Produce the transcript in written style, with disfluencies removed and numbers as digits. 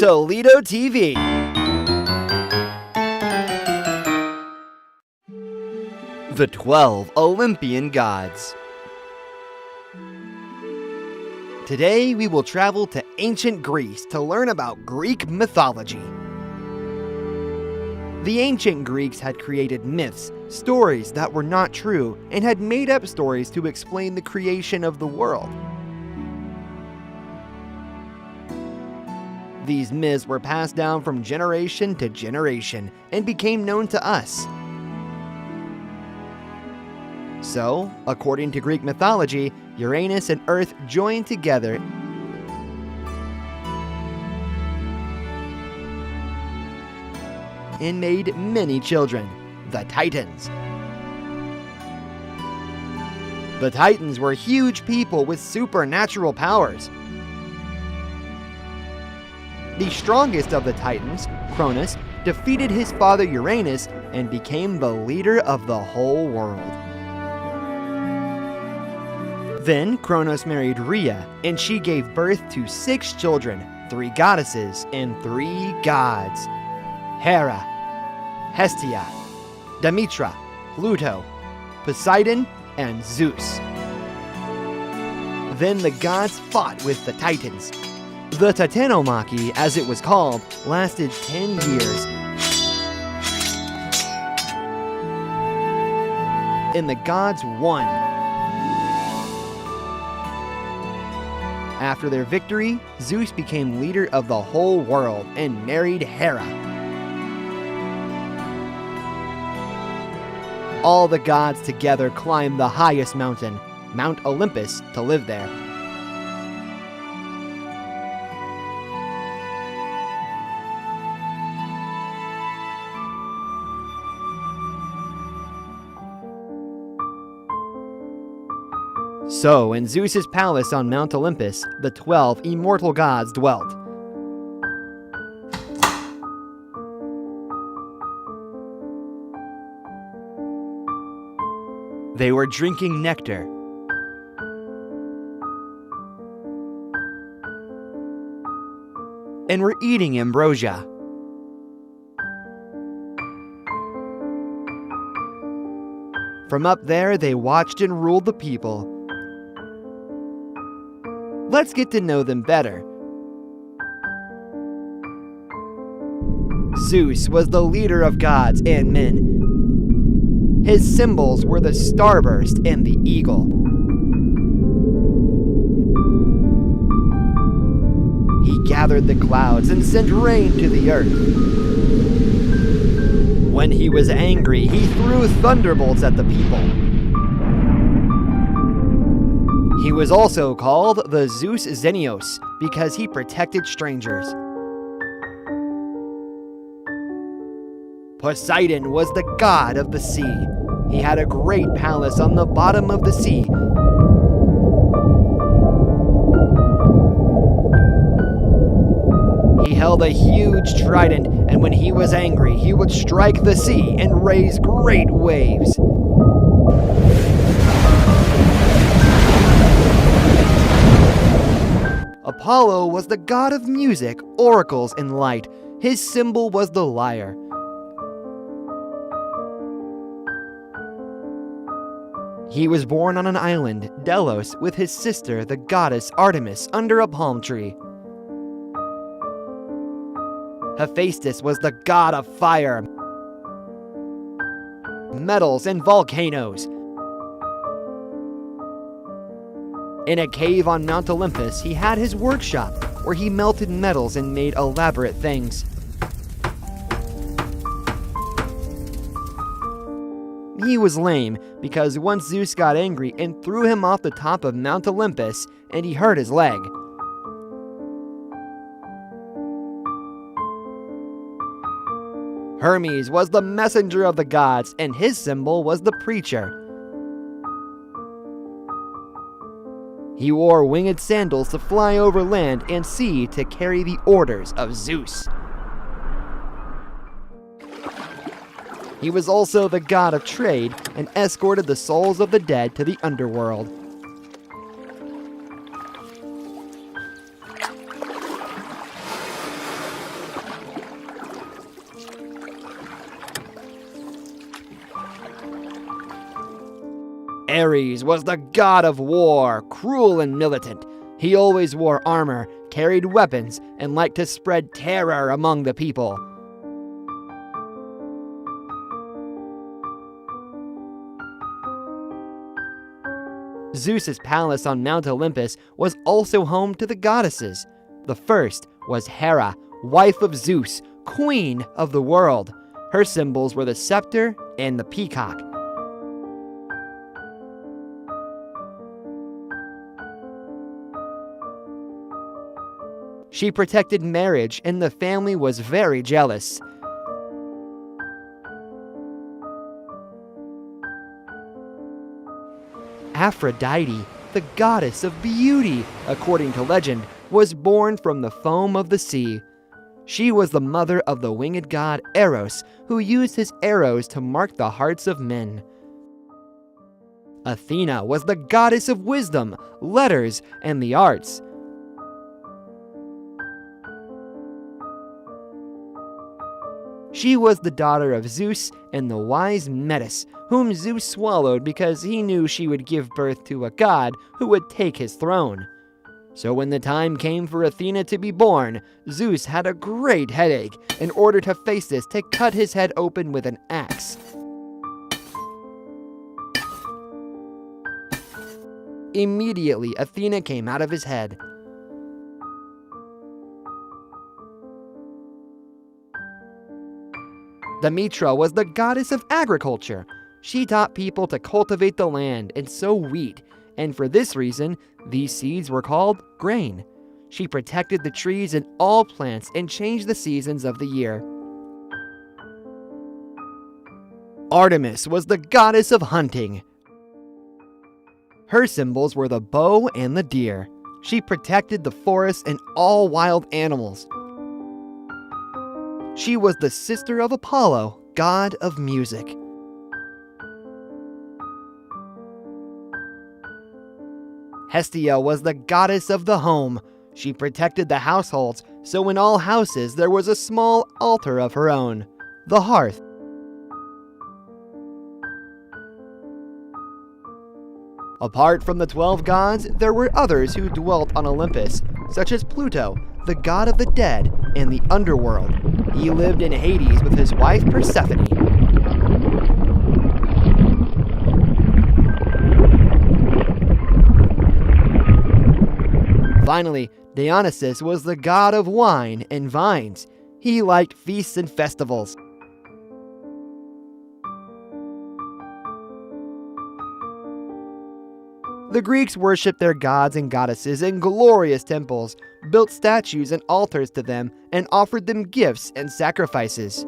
Toledo TV. The 12 Olympian Gods. Today we will travel to ancient Greece to learn about Greek mythology. The ancient Greeks had created myths, stories that were not true, and had made up stories to explain the creation of the world. These myths were passed down from generation to generation and became known to us. So, according to Greek mythology, Uranus and Earth joined together and made many children, the Titans. The Titans were huge people with supernatural powers. The strongest of the Titans, Cronus, defeated his father Uranus and became the leader of the whole world. Then Cronus married Rhea, and she gave birth to 6 children, 3 goddesses and 3 gods: Hera, Hestia, Demetra, Pluto, Poseidon, and Zeus. Then the gods fought with the Titans. The Titanomachy, as it was called, lasted 10 years. And the gods won. After their victory, Zeus became leader of the whole world and married Hera. All the gods together climbed the highest mountain, Mount Olympus, to live there. So, in Zeus's palace on Mount Olympus, the 12 immortal gods dwelt. They were drinking nectar, and were eating ambrosia. From up there, they watched and ruled the people. Let's get to know them better. Zeus was the leader of gods and men. His symbols were the starburst and the eagle. He gathered the clouds and sent rain to the earth. When he was angry, he threw thunderbolts at the people. He was also called the Zeus Xenios because he protected strangers. Poseidon was the god of the sea. He had a great palace on the bottom of the sea. He held a huge trident, and when he was angry, he would strike the sea and raise great waves. Apollo was the god of music, oracles, and light. His symbol was the lyre. He was born on an island, Delos, with his sister, the goddess Artemis, under a palm tree. Hephaestus was the god of fire, metals, and volcanoes. In a cave on Mount Olympus, he had his workshop, where he melted metals and made elaborate things. He was lame, because once Zeus got angry and threw him off the top of Mount Olympus, and he hurt his leg. Hermes was the messenger of the gods, and his symbol was the preacher. He wore winged sandals to fly over land and sea to carry the orders of Zeus. He was also the god of trade and escorted the souls of the dead to the underworld. Ares was the god of war, cruel and militant. He always wore armor, carried weapons, and liked to spread terror among the people. Zeus's palace on Mount Olympus was also home to the goddesses. The first was Hera, wife of Zeus, queen of the world. Her symbols were the scepter and the peacock. She protected marriage, and the family was very jealous. Aphrodite, the goddess of beauty, according to legend, was born from the foam of the sea. She was the mother of the winged god Eros, who used his arrows to mark the hearts of men. Athena was the goddess of wisdom, letters, and the arts. She was the daughter of Zeus and the wise Metis, whom Zeus swallowed because he knew she would give birth to a god who would take his throne. So when the time came for Athena to be born, Zeus had a great headache and ordered Hephaestus to cut his head open with an axe. Immediately, Athena came out of his head. Demetra was the goddess of agriculture. She taught people to cultivate the land and sow wheat, and for this reason, these seeds were called grain. She protected the trees and all plants and changed the seasons of the year. Artemis was the goddess of hunting. Her symbols were the bow and the deer. She protected the forest and all wild animals. She was the sister of Apollo, god of music. Hestia was the goddess of the home. She protected the households, so in all houses there was a small altar of her own, the hearth. Apart from the 12 gods, there were others who dwelt on Olympus, such as Pluto, the god of the dead and the underworld. He lived in Hades with his wife Persephone. Finally, Dionysus was the god of wine and vines. He liked feasts and festivals. The Greeks worshipped their gods and goddesses in glorious temples, built statues and altars to them, and offered them gifts and sacrifices.